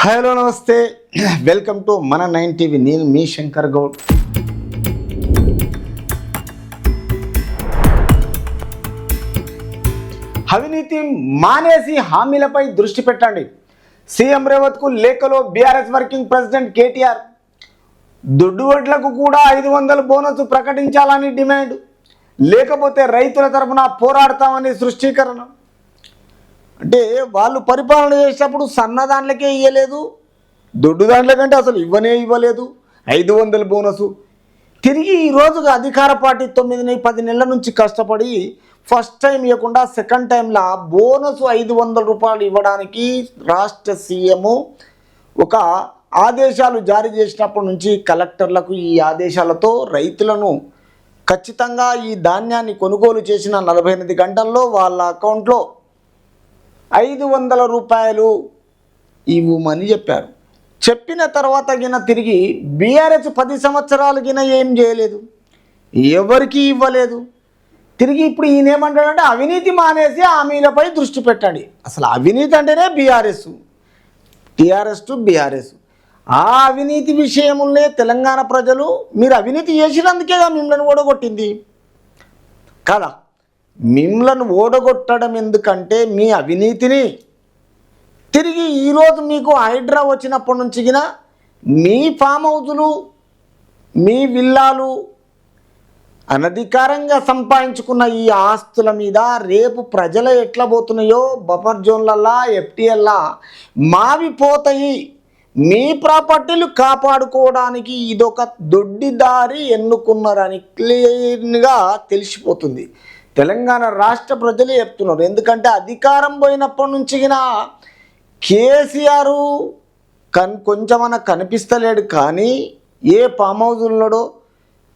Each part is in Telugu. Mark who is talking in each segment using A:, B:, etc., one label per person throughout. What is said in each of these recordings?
A: హలో నమస్తే, వెల్కమ్ టు మన 9 టీవీ. నేను మీ శంకర్ గౌడ్. అవినీతి మానేసి హామీలపై దృష్టి పెట్టండి. సీఎం రేవంత్కు లేఖలో బీఆర్ఎస్ వర్కింగ్ ప్రెసిడెంట్ కేటీఆర్. దొడ్డువడ్లకు కూడా 500 బోనస్ ప్రకటించాలని డిమాండ్, లేకపోతే రైతుల తరపున పోరాడతామని సృష్టీకరణ. అంటే వాళ్ళు పరిపాలన చేసేటప్పుడు సన్న దాంట్లకే ఇవ్వలేదు, దొడ్డు దాంట్ల కంటే అసలు ఇవ్వలేదు 500 బోనసు. తిరిగి ఈరోజుగా అధికార పార్టీ 9-10 నెలల నుంచి కష్టపడి ఫస్ట్ టైం ఇవ్వకుండా సెకండ్ టైంలో బోనసు 500 రూపాయలు ఇవ్వడానికి రాష్ట్ర సీఎం ఒక ఆదేశాలు జారీ చేసినప్పటి నుంచి కలెక్టర్లకు ఈ ఆదేశాలతో రైతులను ఖచ్చితంగా ఈ ధాన్యాన్ని కొనుగోలు చేసిన 48 గంటల్లో వాళ్ళ అకౌంట్లో 500 రూపాయలు ఇవ్వమని చెప్పారు. చెప్పిన తర్వాత గిన తిరిగి బీఆర్ఎస్ 10 సంవత్సరాలు గిన ఏం చేయలేదు, ఎవరికి ఇవ్వలేదు. తిరిగి ఇప్పుడు ఈయన ఏమంటాడంటే అవినీతి మానేసి హామీలపై దృష్టి పెట్టండి. అసలు అవినీతి అంటేనే బీఆర్ఎస్, టీఆర్ఎస్ టు బీఆర్ఎస్. ఆ అవినీతి విషయంలోనే తెలంగాణ ప్రజలు మీరు అవినీతి చేసినందుకేగా మిమ్మల్ని ఓడగొట్టింది కదా. మిమ్మల్ని ఓడగొట్టడం ఎందుకంటే మీ అవినీతిని. తిరిగి ఈరోజు మీకు హైడ్రా వచ్చినప్పటి నుంచి గిన మీ ఫామ్ హౌజులు, మీ విల్లాలు అనధికారంగా సంపాదించుకున్న ఈ ఆస్తుల మీద రేపు ప్రజలు ఎట్లా పోతున్నాయో బఫర్ జోన్లల్లా ఎఫ్టీఎల్లా మావి పోతాయి. మీ ప్రాపర్టీలు కాపాడుకోవడానికి ఇదొక దొడ్డిదారి ఎన్నుకున్నారని క్లియర్గా తెలిసిపోతుంది. తెలంగాణ రాష్ట్ర ప్రజలే చెప్తున్నారు. ఎందుకంటే అధికారం పోయినప్పటి నుంచి కేసీఆర్ కొంచెమన్నా కనిపిస్తలేడు, కానీ ఏ ఫామ్ హౌస్ ఉన్నాడో.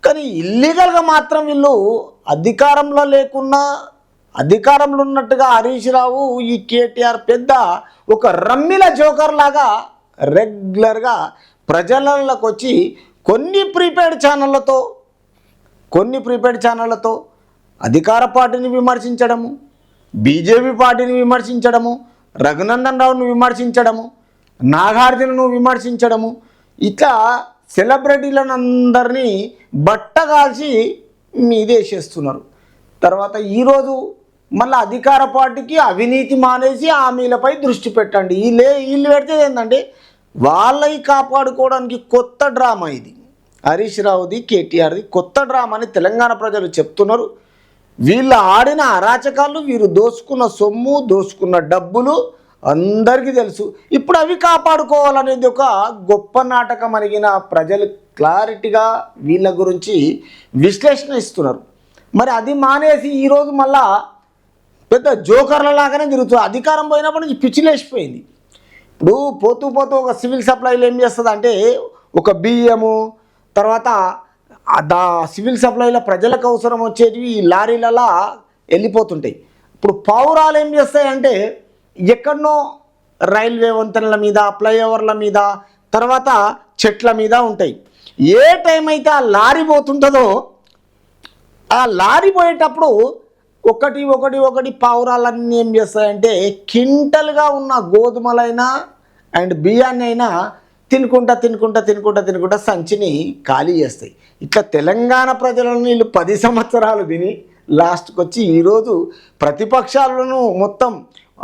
A: కానీ ఇల్లీగల్గా మాత్రం వీళ్ళు అధికారంలో లేకున్నా అధికారంలో ఉన్నట్టుగా హరీష్ రావు ఈ కేటీఆర్ పెద్ద ఒక రమ్మిల జోకర్ లాగా రెగ్యులర్గా ప్రజలలోకి వచ్చి కొన్ని ప్రీపెయిడ్ ఛానళ్ళతో అధికార పార్టీని విమర్శించడము, బీజేపీ పార్టీని విమర్శించడము, రఘునందన్ రావును విమర్శించడము, నాగార్జునను విమర్శించడము, ఇట్లా సెలబ్రిటీలను అందరినీ బట్టగాల్చి మీదేసేస్తున్నారు. తర్వాత ఈరోజు మళ్ళీ అధికార పార్టీకి అవినీతి మానేసి హామీలపై దృష్టి పెట్టండి. వీళ్ళు పెడితే ఏంటంటే వాళ్ళని కాపాడుకోవడానికి కొత్త డ్రామా ఇది. హరీష్ రావుది, కేటీఆర్ది కొత్త డ్రామా అని తెలంగాణ ప్రజలు చెప్తున్నారు. వీళ్ళు ఆడిన అరాచకాలు, వీరు దోసుకున్న సొమ్ము, దోసుకున్న డబ్బులు అందరికీ తెలుసు. ఇప్పుడు అవి కాపాడుకోవాలనేది ఒక గొప్ప నాటకం అడిగిన ప్రజలు క్లారిటీగా వీళ్ళ గురించి విశ్లేషణ ఇస్తున్నారు. మరి అది మానేసి ఈరోజు మళ్ళా పెద్ద జోకర్ల లాగానే తిరుగుతుంది. అధికారం పోయినప్పటి నుంచి పిచ్చిలేసిపోయింది. ఇప్పుడు పోతూ ఒక సివిల్ సప్లైలో ఏం చేస్తుంది అంటే ఒక బియ్యము, తర్వాత సివిల్ సప్లైలో ప్రజలకు అవసరం వచ్చేవి ఈ లారీలలో వెళ్ళిపోతుంటాయి. ఇప్పుడు పౌరాలు ఏం చేస్తాయంటే ఎక్కడనో రైల్వే వంతెనల మీద, ఫ్లైఓవర్ల మీద, తర్వాత చెట్ల మీద ఉంటాయి. ఏ టైం అయితే ఆ లారీ పోతుంటుందో ఆ లారీ పోయేటప్పుడు ఒకటి పావురాలన్నీ ఏం చేస్తాయంటే కింటల్గా ఉన్న గోధుమలైనా అండ్ బియ్యాన్ని అయినా తినుకుంటా సంచిని ఖాళీ చేస్తాయి. ఇట్లా తెలంగాణ ప్రజలను వీళ్ళు 10 సంవత్సరాలు తిని లాస్ట్కి వచ్చి ఈరోజు ప్రతిపక్షాలను మొత్తం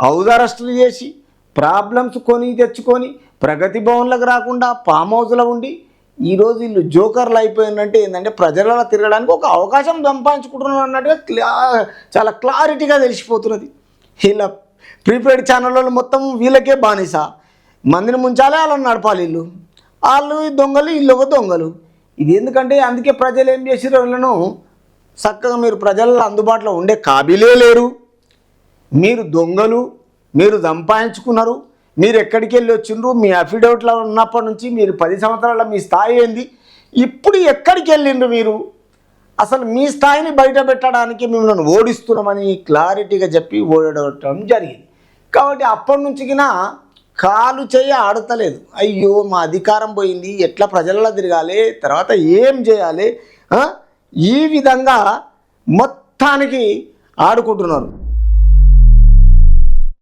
A: హౌస్ అరెస్టులు చేసి ప్రాబ్లమ్స్ తెచ్చుకొని ప్రగతి భవన్లకు రాకుండా ఫామ్ హౌస్లో ఉండి ఈరోజు వీళ్ళు జోకర్లు అయిపోయిందంటే ఏంటంటే ప్రజలలో తిరగడానికి ఒక అవకాశం సంపాదించుకుంటున్నారు అన్నట్టుగా చాలా క్లారిటీగా తెలిసిపోతున్నది. వీళ్ళ ప్రీపెయిడ్ ఛానళ్ళు మొత్తం వీళ్ళకే బానిస. మందిని ముంచాలి, వాళ్ళని నడపాలి. వాళ్ళు దొంగలు, వీళ్ళు ఒక దొంగలు. ఇది ఎందుకంటే అందుకే ప్రజలు ఏం చేసారు, వీళ్ళను చక్కగా మీరు ప్రజల్లో అందుబాటులో ఉండే కాబిలే లేరు, మీరు దొంగలు, మీరు సంపాదించుకున్నారు, మీరు ఎక్కడికి వెళ్ళి వచ్చిండ్రు, మీ అఫిడవిట్లో ఉన్నప్పటి నుంచి మీరు 10 సంవత్సరాల మీ స్థాయి ఏంది, ఇప్పుడు ఎక్కడికి వెళ్ళిండ్రు మీరు, అసలు మీ స్థాయిని బయట పెట్టడానికి మిమ్మల్ని ఓడిస్తున్నామని క్లారిటీగా చెప్పి ఓడటం జరిగింది. కాబట్టి అప్పటి నుంచి కాలు చేయి ఆడతలేదు. అయ్యో మా అధికారం పోయింది, ఎట్లా ప్రజలలో తిరగాలి, తర్వాత ఏం చేయాలి, ఈ విధంగా మొత్తానికి ఆడుకుంటున్నారు.